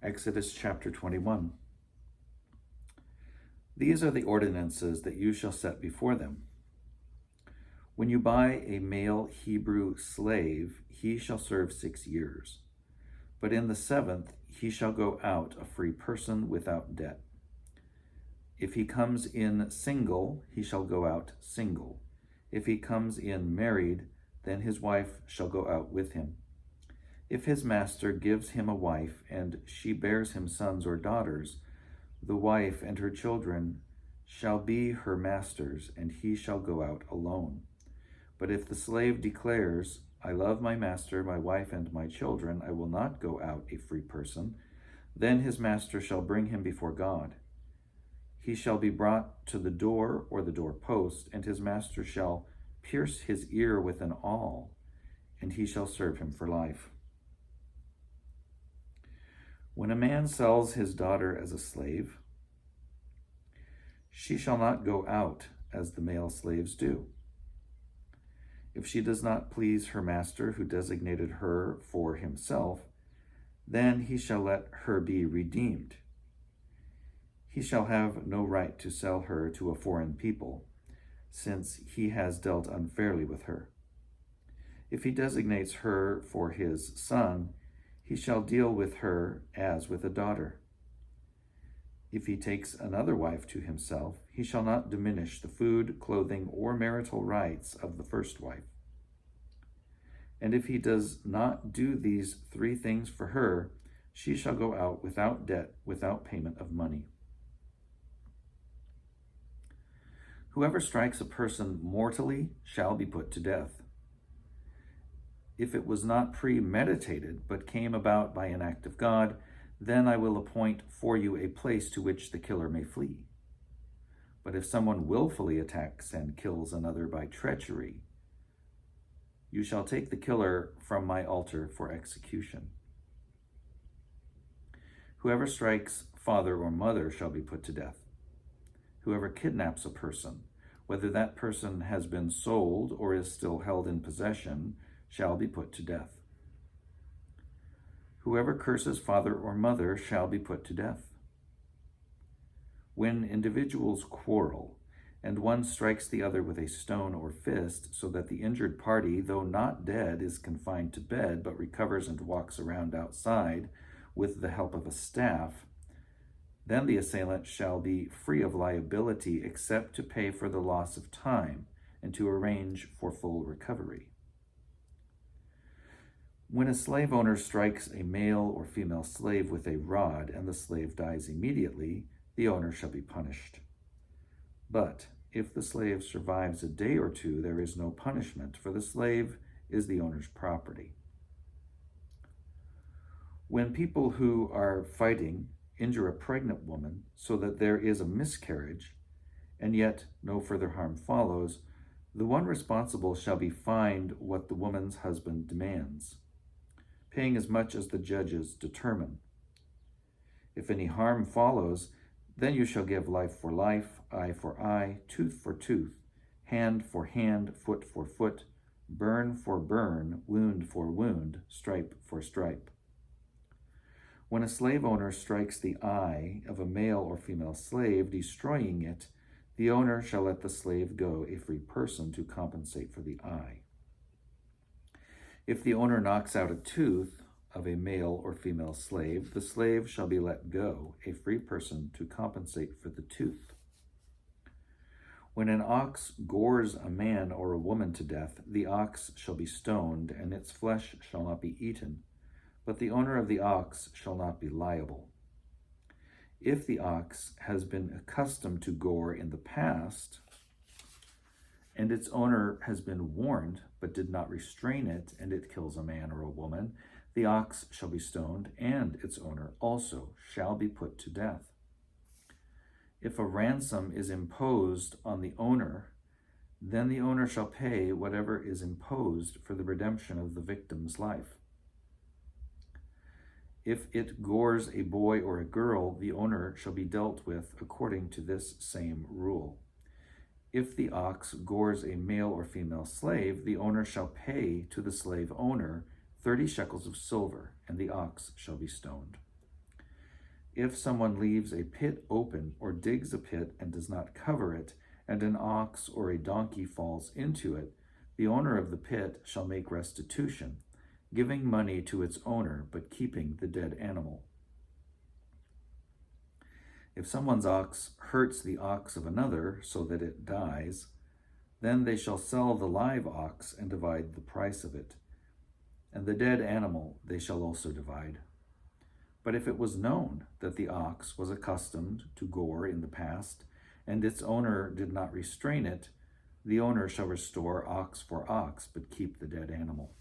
Exodus chapter 21. These are the ordinances that you shall set before them. When you buy a male Hebrew slave, he shall serve 6 years. But in the 7th he shall go out a free person without debt. If he comes in single, he shall go out single. If he comes in married, then his wife shall go out with him. If his master gives him a wife, and she bears him sons or daughters, the wife and her children shall be her master's, and he shall go out alone. But if the slave declares, I love my master, my wife, and my children, I will not go out a free person, then his master shall bring him before God. He shall be brought to the door or the doorpost, and his master shall pierce his ear with an awl, and he shall serve him for life. When a man sells his daughter as a slave, she shall not go out as the male slaves do. If she does not please her master who designated her for himself, then he shall let her be redeemed. He shall have no right to sell her to a foreign people, since he has dealt unfairly with her. If he designates her for his son, he shall deal with her as with a daughter. If he takes another wife to himself, he shall not diminish the food, clothing, or marital rights of the first wife. And if he does not do these 3 things for her, she shall go out without debt, without payment of money. Whoever strikes a person mortally shall be put to death. If it was not premeditated, but came about by an act of God, then I will appoint for you a place to which the killer may flee. But if someone willfully attacks and kills another by treachery, you shall take the killer from my altar for execution. Whoever strikes father or mother shall be put to death. Whoever kidnaps a person, whether that person has been sold or is still held in possession, shall be put to death. Whoever curses father or mother shall be put to death. When individuals quarrel, and one strikes the other with a stone or fist, so that the injured party, though not dead, is confined to bed, but recovers and walks around outside with the help of a staff, then the assailant shall be free of liability except to pay for the loss of time and to arrange for full recovery. When a slave owner strikes a male or female slave with a rod and the slave dies immediately, the owner shall be punished. But if the slave survives a day or 2, there is no punishment, for the slave is the owner's property. When people who are fighting injure a pregnant woman so that there is a miscarriage, and yet no further harm follows, the one responsible shall be fined what the woman's husband demands, paying as much as the judges determine. If any harm follows, then you shall give life for life, eye for eye, tooth for tooth, hand for hand, foot for foot, burn for burn, wound for wound, stripe for stripe. When a slave owner strikes the eye of a male or female slave, destroying it, the owner shall let the slave go a free person to compensate for the eye. If the owner knocks out a tooth of a male or female slave, the slave shall be let go, a free person, to compensate for the tooth. When an ox gores a man or a woman to death, the ox shall be stoned, and its flesh shall not be eaten, but the owner of the ox shall not be liable. If the ox has been accustomed to gore in the past, and its owner has been warned but did not restrain it, and it kills a man or a woman, the ox shall be stoned, and its owner also shall be put to death. If a ransom is imposed on the owner, then the owner shall pay whatever is imposed for the redemption of the victim's life. If it gores a boy or a girl, the owner shall be dealt with according to this same rule. If the ox gores a male or female slave, the owner shall pay to the slave owner 30 shekels of silver, and the ox shall be stoned. If someone leaves a pit open or digs a pit and does not cover it, and an ox or a donkey falls into it, the owner of the pit shall make restitution, giving money to its owner, but keeping the dead animal. If someone's ox hurts the ox of another so that it dies, then they shall sell the live ox and divide the price of it. And the dead animal they shall also divide. But if it was known that the ox was accustomed to gore in the past, and its owner did not restrain it, the owner shall restore ox for ox, but keep the dead animal.